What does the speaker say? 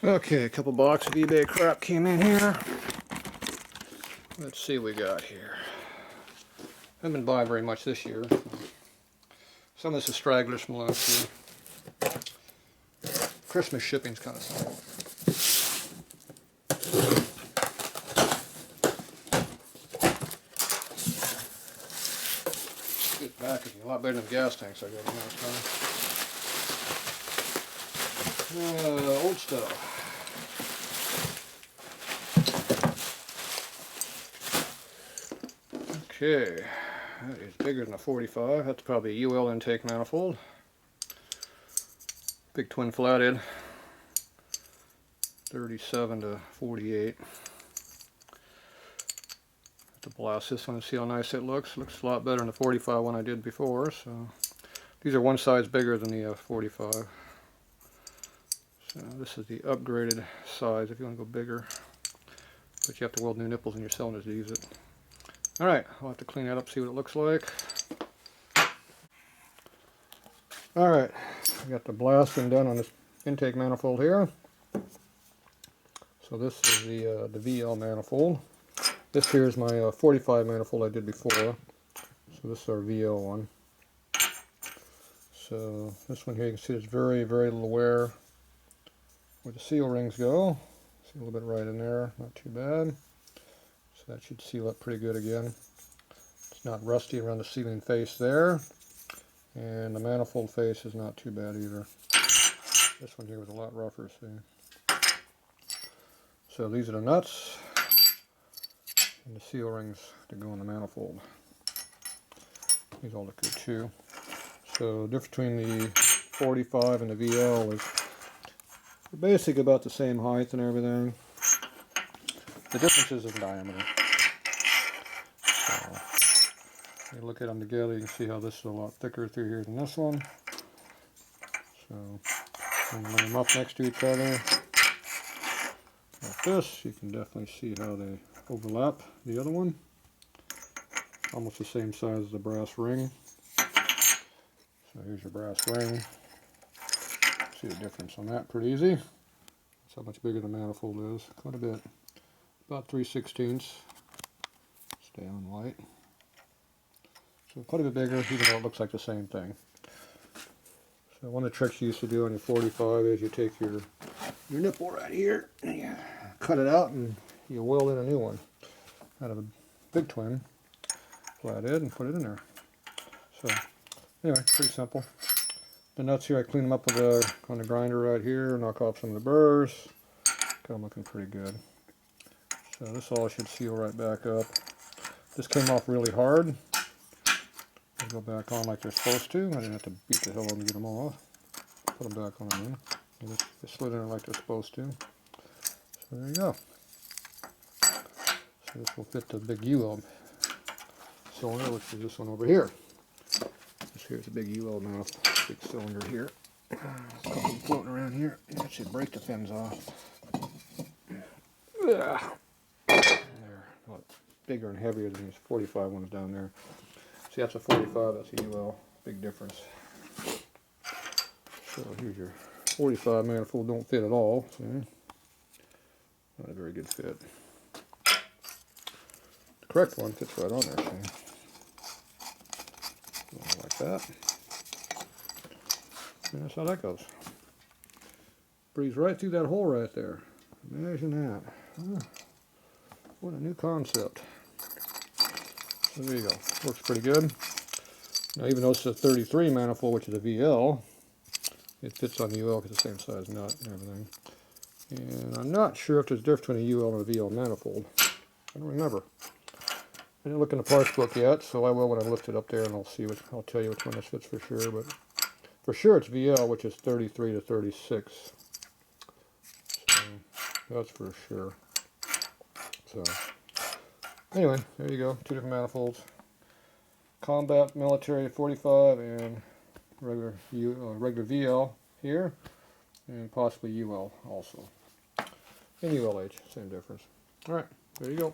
Okay, a couple boxes of eBay crap came in here. Let's see what we got here. I haven't been buying very much this year. Some of this is stragglers from last year. Christmas shipping's kind of slow. Good packaging, a lot better than the gas tanks I got last time. Old stuff. Okay, that is bigger than a 45. That's probably a UL intake manifold. Big twin flathead, 37 to 48. To blast this one and see how nice it looks. Looks a lot better than the 45 one I did before. So these are one size bigger than the 45. So this is the upgraded size if you want to go bigger. But you have to weld new nipples in your cylinders to use it. Alright, I'll have to clean that up, see what it looks like. Alright, I got the blasting done on this intake manifold here. So this is the VL manifold. This here is my 45 manifold I did before. So this is our VL one. So this one here you can see there's very, very little wear where the seal rings go. See a little bit right in there, not too bad. So that should seal up pretty good again. It's not rusty around the sealing face there. And the manifold face is not too bad either. This one here was a lot rougher, see. So these are the nuts and the seal rings to go in the manifold. These all look good too. So the difference between the 45 and the VL is basically about the same height and everything. The difference is in diameter. So, you look at them together, you can see how this is a lot thicker through here than this one. So, when you lay them up next to each other, like this, you can definitely see how they overlap the other one. Almost the same size as the brass ring. So here's your brass ring. See the difference on that pretty easy. That's how much bigger the manifold is, quite a bit. About 3/16. Stay on light. So quite a bit bigger, even though it looks like the same thing. So one of the tricks you used to do on your 45 is you take your nipple right here and you cut it out and you weld in a new one out of a big twin flathead and put it in there. So anyway, pretty simple. The nuts here I clean them up with on the grinder right here, knock off some of the burrs. Got them looking pretty good. So this all should seal right back up. This came off really hard. They go back on like they're supposed to. I didn't have to beat the hell out of them to get them off. Put them back on again. And they slid in like they're supposed to. So there you go. So this will fit the big UL cylinder, which is this one over here. This here's a big UL mouth, big cylinder here. A couple floating around here. That should break the fins off. There, a lot bigger and heavier than these 45 ones down there. See, that's a 45, that's a UL, big difference. So here's your 45 manifold, don't fit at all, see? Not a very good fit. The correct one fits right on there, see? Like that. And that's how that goes. Breathes right through that hole right there. Imagine that. Huh. What a new concept. So there you go. Works pretty good. Now even though it's a 33 manifold, which is a VL, it fits on the UL because it's the same size nut and everything. And I'm not sure if there's a difference between a UL and a VL manifold. I don't remember. I didn't look in the parts book yet, so I will when I lift it up there and I'll tell you which one this fits for sure. But for sure it's VL, which is 33 to 36. So that's for sure. So anyway, there you go. Two different manifolds. Combat military 45 and regular VL here, and possibly UL also. And ULH, same difference. Alright, there you go.